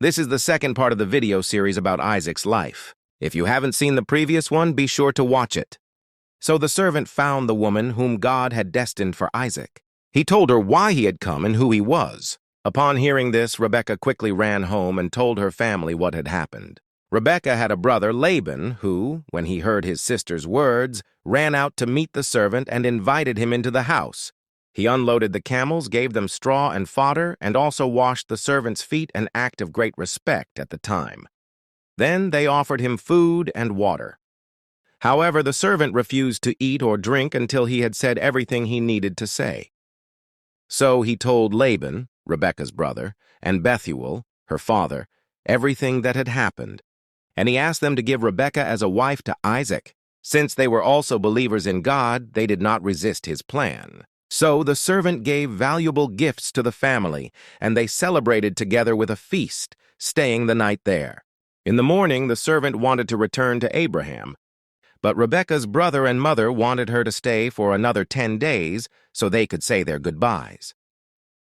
This is the second part of the video series about Isaac's life. If you haven't seen the previous one, be sure to watch it. So the servant found the woman whom God had destined for Isaac. He told her why he had come and who he was. Upon hearing this, Rebekah quickly ran home and told her family what had happened. Rebekah had a brother, Laban, who, when he heard his sister's words, ran out to meet the servant and invited him into the house. He unloaded the camels, gave them straw and fodder, and also washed the servant's feet, an act of great respect at the time. Then they offered him food and water. However, the servant refused to eat or drink until he had said everything he needed to say. So he told Laban, Rebekah's brother, and Bethuel, her father, everything that had happened, and he asked them to give Rebekah as a wife to Isaac. Since they were also believers in God, they did not resist his plan. So the servant gave valuable gifts to the family, and they celebrated together with a feast, staying the night there. In the morning, the servant wanted to return to Abraham, but Rebekah's brother and mother wanted her to stay for another 10 days so they could say their goodbyes.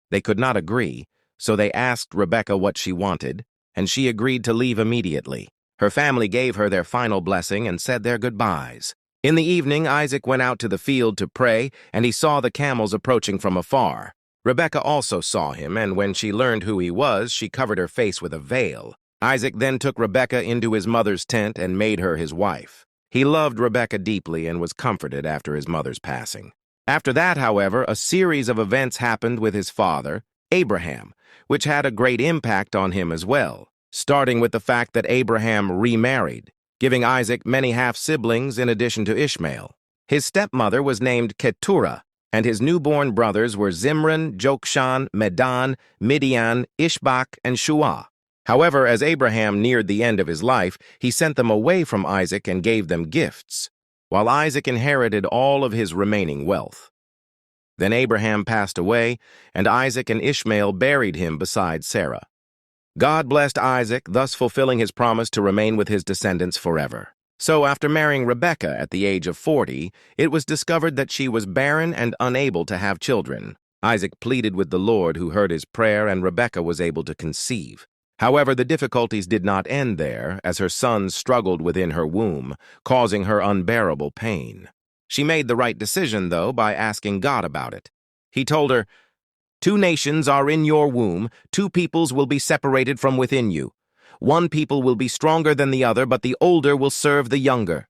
They could not agree, so they asked Rebekah what she wanted, and she agreed to leave immediately. Her family gave her their final blessing and said their goodbyes. In the evening, Isaac went out to the field to pray, and he saw the camels approaching from afar. Rebekah also saw him, and when she learned who he was, she covered her face with a veil. Isaac then took Rebekah into his mother's tent and made her his wife. He loved Rebekah deeply and was comforted after his mother's passing. After that, however, a series of events happened with his father, Abraham, which had a great impact on him as well, starting with the fact that Abraham remarried, giving Isaac many half-siblings in addition to Ishmael. His stepmother was named Keturah, and his newborn brothers were Zimran, Jokshan, Medan, Midian, Ishbak, and Shuah. However, as Abraham neared the end of his life, he sent them away from Isaac and gave them gifts, while Isaac inherited all of his remaining wealth. Then Abraham passed away, and Isaac and Ishmael buried him beside Sarah. God blessed Isaac, thus fulfilling his promise to remain with his descendants forever. So after marrying Rebekah at the age of 40, it was discovered that she was barren and unable to have children. Isaac pleaded with the Lord, who heard his prayer, and Rebekah was able to conceive. However, the difficulties did not end there, as her sons struggled within her womb, causing her unbearable pain. She made the right decision, though, by asking God about it. He told her, "2 nations are in your womb, 2 peoples will be separated from within you. 1 people will be stronger than the other, but the older will serve the younger."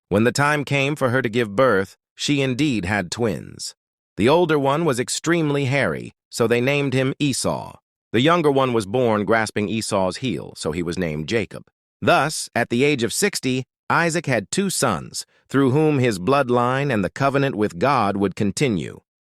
When the time came for her to give birth, she indeed had twins. The older one was extremely hairy, so they named him Esau. The younger one was born grasping Esau's heel, so he was named Jacob. Thus, at the age of 60, Isaac had 2 sons, through whom his bloodline and the covenant with God would continue.